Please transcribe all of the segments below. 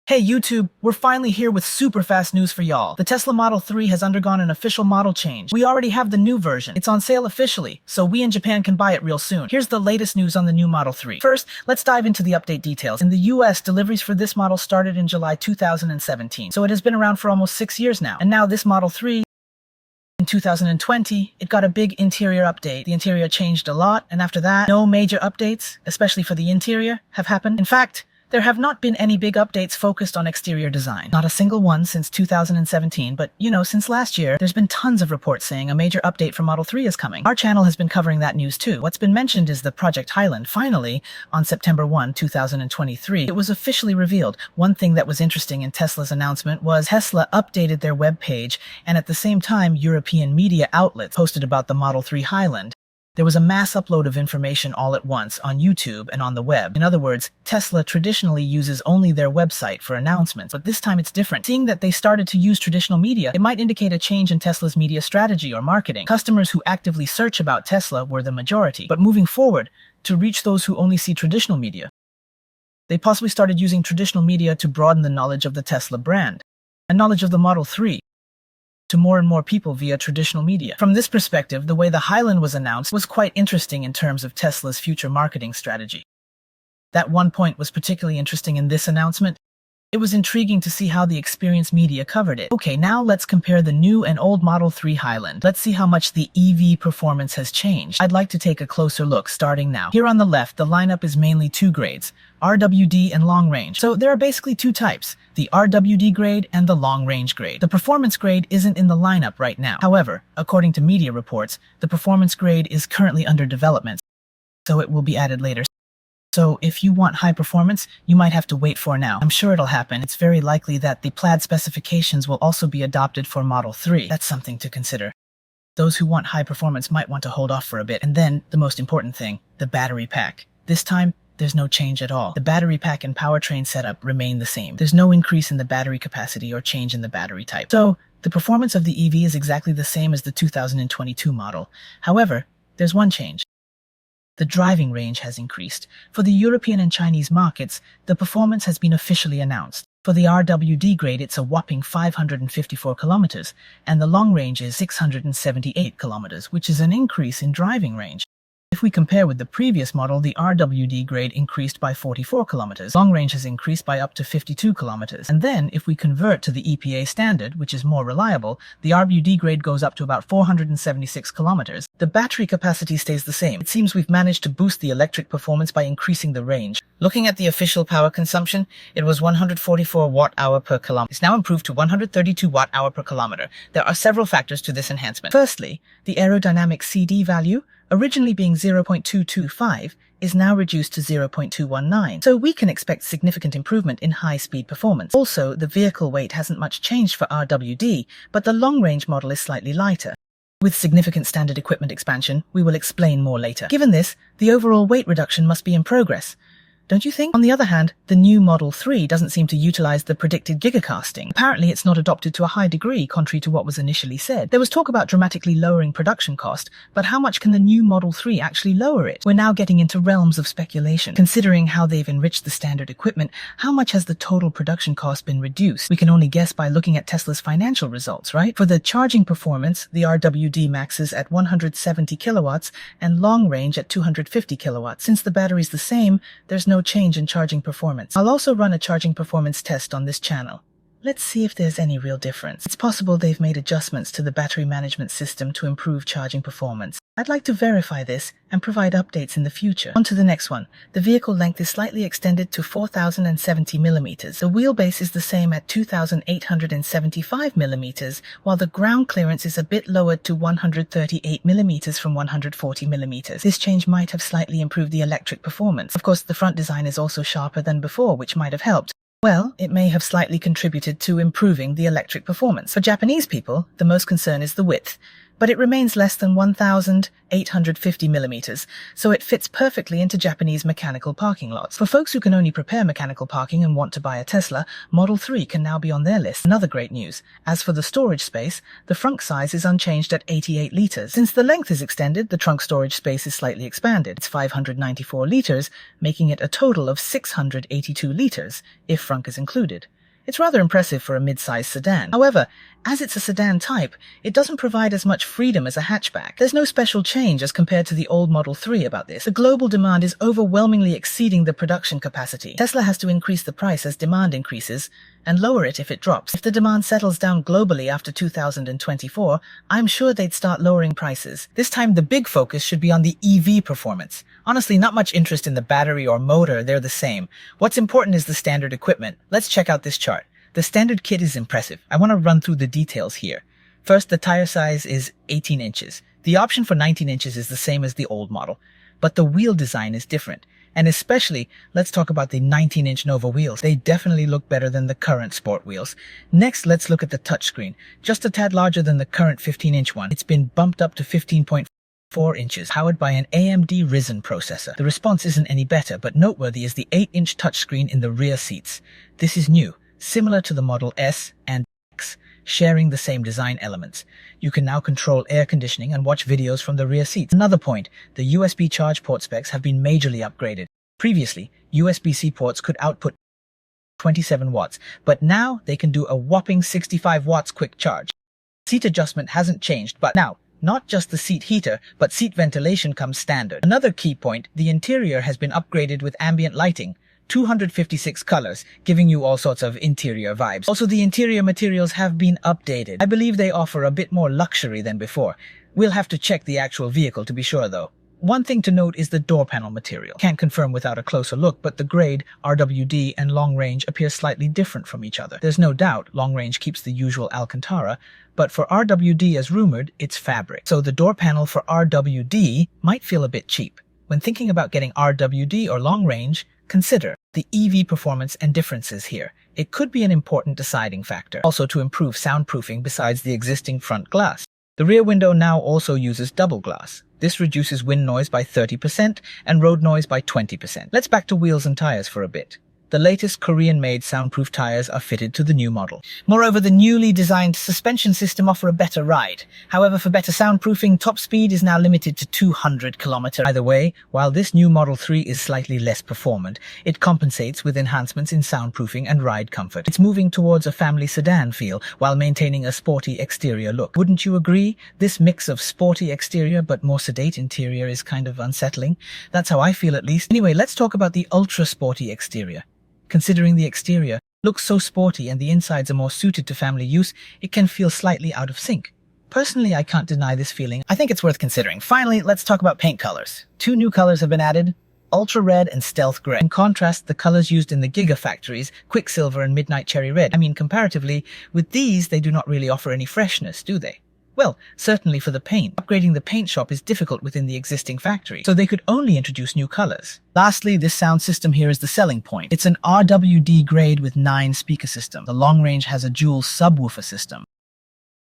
Hey YouTube, we're finally here with super fast news for y'all. The Tesla Model 3 has undergone an official model change. We already have the new version. It's on sale officially, so we in Japan can buy it real soon. Here's the latest news on the new Model 3. First, let's dive into the update details. In the US, deliveries for this model started in July 2017, so it has been around for almost 6 years now. And now this Model 3, in 2020, it got a big interior update. The interior changed a lot, and after that, no major updates, especially for the interior, have happened. In fact, there have not been any big updates focused on exterior design. Not a single one since 2017, but since last year, there's been tons of reports saying a major update for Model 3 is coming. Our channel has been covering that news too. What's been mentioned is the Project Highland. Finally, on September 1, 2023, it was officially revealed. One thing that was interesting in Tesla's announcement was Tesla updated their web page, and at the same time, European media outlets posted about the Model 3 Highland. There was a mass upload of information all at once on YouTube and on the web. In other words, Tesla traditionally uses only their website for announcements, but this time it's different. Seeing that they started to use traditional media, it might indicate a change in Tesla's media strategy or marketing. Customers who actively search about Tesla were the majority, but moving forward, to reach those who only see traditional media, they possibly started using traditional media to broaden the knowledge of the Tesla brand and knowledge of the Model 3 to more and more people via traditional media. From this perspective, the way the Highland was announced was quite interesting in terms of Tesla's future marketing strategy. That one point was particularly interesting in this announcement. It was intriguing to see how the experienced media covered it. Okay, now let's compare the new and old Model 3 Highland. Let's see how much the EV performance has changed. I'd like to take a closer look starting now. Here on the left, the lineup is mainly two grades, RWD and long range. So there are basically two types, the RWD grade and the long range grade. The performance grade isn't in the lineup right now. However, according to media reports, the performance grade is currently under development, so it will be added later. So if you want high performance, you might have to wait for now. I'm sure it'll happen. It's very likely that the plaid specifications will also be adopted for Model 3. That's something to consider. Those who want high performance might want to hold off for a bit. And then, the most important thing, the battery pack. This time, there's no change at all. The battery pack and powertrain setup remain the same. There's no increase in the battery capacity or change in the battery type. So, the performance of the EV is exactly the same as the 2022 model. However, there's one change. The driving range has increased. For the European and Chinese markets, the performance has been officially announced. For the RWD grade, it's a whopping 554 kilometers, and the long range is 678 kilometers, which is an increase in driving range. If we compare with the previous model, the RWD grade increased by 44 kilometers. Long range has increased by up to 52 kilometers. And then, if we convert to the EPA standard, which is more reliable, the RWD grade goes up to about 476 kilometers. The battery capacity stays the same. It seems we've managed to boost the electric performance by increasing the range. Looking at the official power consumption, it was 144 watt-hour per kilometer. It's now improved to 132 watt-hour per kilometer. There are several factors to this enhancement. Firstly, the aerodynamic CD value, originally being 0.225, is now reduced to 0.219, so we can expect significant improvement in high-speed performance. Also, the vehicle weight hasn't much changed for RWD, but the long-range model is slightly lighter. With significant standard equipment expansion, we will explain more later. Given this, the overall weight reduction must be in progress. Don't you think? On the other hand, the new Model 3 doesn't seem to utilize the predicted gigacasting. Apparently, it's not adopted to a high degree, contrary to what was initially said. There was talk about dramatically lowering production cost, but how much can the new Model 3 actually lower it? We're now getting into realms of speculation. Considering how they've enriched the standard equipment, how much has the total production cost been reduced? We can only guess by looking at Tesla's financial results, right? For the charging performance, the RWD maxes at 170 kilowatts and long range at 250 kilowatts. Since the battery's the same, there's no change in charging performance. I'll also run a charging performance test on this channel. Let's see if there's any real difference. It's possible they've made adjustments to the battery management system to improve charging performance. I'd like to verify this and provide updates in the future. On to the next one. The vehicle length is slightly extended to 4,070 millimeters. The wheelbase is the same at 2,875 millimeters, while the ground clearance is a bit lowered to 138 millimeters from 140 millimeters. This change might have slightly improved the electric performance. Of course, the front design is also sharper than before, which might have helped. Well, it may have slightly contributed to improving the electric performance. For Japanese people, the most concern is the width. but it remains less than 1,850 millimeters, so it fits perfectly into Japanese mechanical parking lots. For folks who can only prepare mechanical parking and want to buy a Tesla, Model 3 can now be on their list. Another great news. As for the storage space, the trunk size is unchanged at 88 liters. Since the length is extended, the trunk storage space is slightly expanded. It's 594 liters, making it a total of 682 liters, if trunk is included. It's rather impressive for a mid-sized sedan. However, as it's a sedan type, it doesn't provide as much freedom as a hatchback. There's no special change as compared to the old Model 3 about this. The global demand is overwhelmingly exceeding the production capacity. Tesla has to increase the price as demand increases, and lower it if it drops. If the demand settles down globally after 2024, I'm sure they'd start lowering prices. This time the big focus should be on the EV performance. Honestly, not much interest in the battery or motor, they're the same. What's important is the standard equipment. Let's check out this chart. The standard kit is impressive. I want to run through the details here. First, the tire size is 18 inches. The option for 19 inches is the same as the old model, but the wheel design is different. And especially, let's talk about the 19-inch Nova wheels. They definitely look better than the current sport wheels. Next, let's look at the touchscreen. Just a tad larger than the current 15-inch one. It's been bumped up to 15.4 inches, powered by an AMD Ryzen processor. The response isn't any better, but noteworthy is the 8-inch touchscreen in the rear seats. This is new, similar to the Model S and X, sharing the same design elements. You can now control air conditioning and watch videos from the rear seats. Another point, the USB charge port specs have been majorly upgraded. Previously, USB-C ports could output 27 watts, but now they can do a whopping 65 watts quick charge. Seat adjustment hasn't changed, but now, not just the seat heater, but seat ventilation comes standard. Another key point, the interior has been upgraded with ambient lighting. 256 colors, giving you all sorts of interior vibes. Also, the interior materials have been updated. I believe they offer a bit more luxury than before. We'll have to check the actual vehicle to be sure though. One thing to note is the door panel material. Can't confirm without a closer look, but the grade, RWD, and long range appear slightly different from each other. There's no doubt long range keeps the usual Alcantara, but for RWD as rumored, it's fabric. So the door panel for RWD might feel a bit cheap. When thinking about getting RWD or long range, consider the EV performance and differences here. It could be an important deciding factor. Also to improve soundproofing besides the existing front glass. The rear window now also uses double glass. This reduces wind noise by 30% and road noise by 20%. Let's back to wheels and tires for a bit. The latest Korean-made soundproof tires are fitted to the new model. Moreover, the newly designed suspension system offer a better ride. However, for better soundproofing, top speed is now limited to 200 kilometers. Either way, while this new Model 3 is slightly less performant, it compensates with enhancements in soundproofing and ride comfort. It's moving towards a family sedan feel while maintaining a sporty exterior look. Wouldn't you agree? This mix of sporty exterior but more sedate interior is kind of unsettling. That's how I feel at least. Anyway, let's talk about the ultra-sporty exterior. Considering the exterior looks so sporty and the insides are more suited to family use, it can feel slightly out of sync. Personally, I can't deny this feeling. I think it's worth considering. Finally, let's talk about paint colors. 2 new colors have been added, Ultra Red and Stealth Gray. In contrast, the colors used in the Gigafactories, Quicksilver and Midnight Cherry Red. I mean, comparatively, with these, they do not really offer any freshness, do they? Well, certainly for the paint. Upgrading the paint shop is difficult within the existing factory, so they could only introduce new colors. Lastly, this sound system here is the selling point. It's an RWD grade with 9 speaker system. The long range has a dual subwoofer system.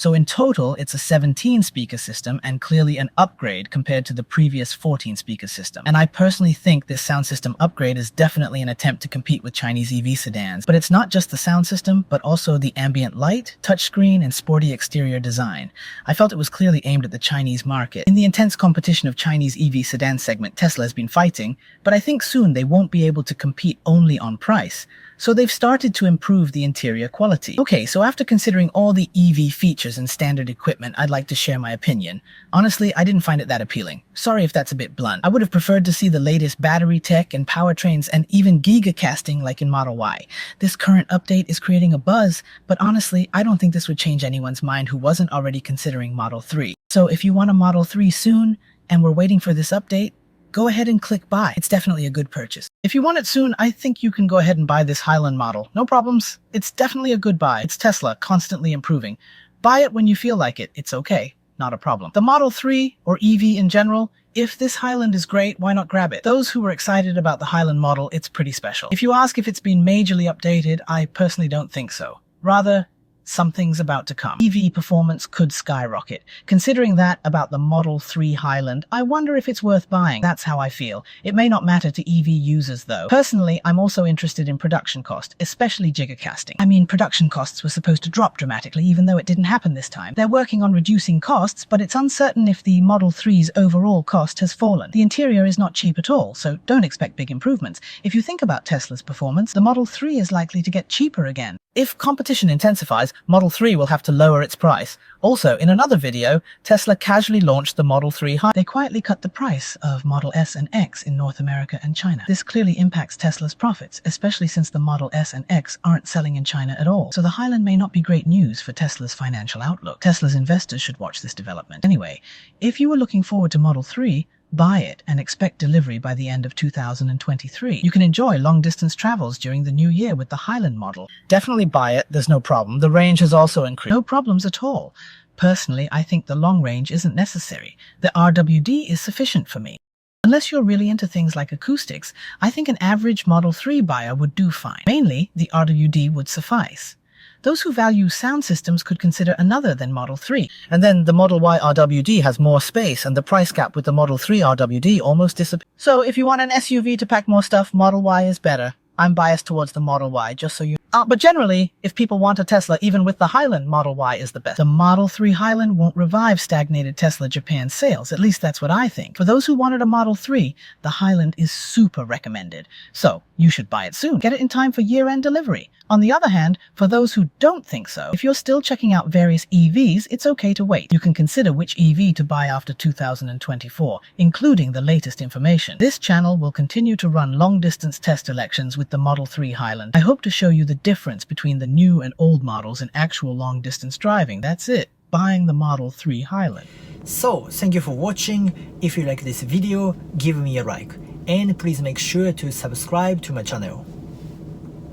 So in total, it's a 17-speaker system and clearly an upgrade compared to the previous 14-speaker system. And I personally think this sound system upgrade is definitely an attempt to compete with Chinese EV sedans. But it's not just the sound system, but also the ambient light, touchscreen, and sporty exterior design. I felt it was clearly aimed at the Chinese market. In the intense competition of Chinese EV sedan segment, Tesla has been fighting, but I think soon they won't be able to compete only on price. So they've started to improve the interior quality. Okay, so after considering all the EV features and standard equipment, I'd like to share my opinion. Honestly, I didn't find it that appealing. Sorry if that's a bit blunt. I would have preferred to see the latest battery tech and powertrains and even gigacasting like in Model Y. This current update is creating a buzz, but honestly, I don't think this would change anyone's mind who wasn't already considering Model 3. So if you want a Model 3 soon, and we're waiting for this update, go ahead and click buy. It's definitely a good purchase. If you want it soon, I think you can go ahead and buy this Highland model. No problems. It's definitely a good buy. It's Tesla, constantly improving. Buy it when you feel like it. It's okay. Not a problem. The Model 3, or EV in general, if this Highland is great, why not grab it? Those who were excited about the Highland model, it's pretty special. If you ask if it's been majorly updated, I personally don't think so. Rather, something's about to come. EV performance could skyrocket. Considering that about the Model 3 Highland, I wonder if it's worth buying. That's how I feel. It may not matter to EV users though. Personally, I'm also interested in production cost, especially gigacasting. I mean, production costs were supposed to drop dramatically even though it didn't happen this time. They're working on reducing costs, but it's uncertain if the Model 3's overall cost has fallen. The interior is not cheap at all, so don't expect big improvements. If you think about Tesla's performance, the Model 3 is likely to get cheaper again. If competition intensifies, Model 3 will have to lower its price. Also, in another video, Tesla casually launched the Model 3 Highland. They quietly cut the price of Model S and X in North America and China. This clearly impacts Tesla's profits, especially since the Model S and X aren't selling in China at all. So the Highland may not be great news for Tesla's financial outlook. Tesla's investors should watch this development. Anyway, if you were looking forward to Model 3, buy it and expect delivery by the end of 2023. You can enjoy long-distance travels during the new year with the Highland model. Definitely buy it, there's no problem. The range has also increased. No problems at all. Personally, I think the long range isn't necessary. The RWD is sufficient for me. Unless you're really into things like acoustics, I think an average Model 3 buyer would do fine. Mainly, the RWD would suffice. Those who value sound systems could consider another than Model 3. And then the Model Y RWD has more space and the price gap with the Model 3 RWD almost disappears. So if you want an SUV to pack more stuff, Model Y is better. I'm biased towards the Model Y, just so you know. But generally, if people want a Tesla, even with the Highland, Model Y is the best. The Model 3 Highland won't revive stagnated Tesla Japan sales. At least that's what I think. For those who wanted a Model 3, the Highland is super recommended. So, you should buy it soon. Get it in time for year-end delivery. On the other hand, for those who don't think so, if you're still checking out various EVs, it's okay to wait. You can consider which EV to buy after 2024, including the latest information. This channel will continue to run long-distance test elections with the Model 3 Highland. I hope to show you the difference between the new and old models in actual long-distance driving. That's it. Buying the Model 3 Highland. So, thank you for watching. If you like this video, give me a like. And please make sure to subscribe to my channel.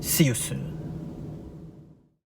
See you soon.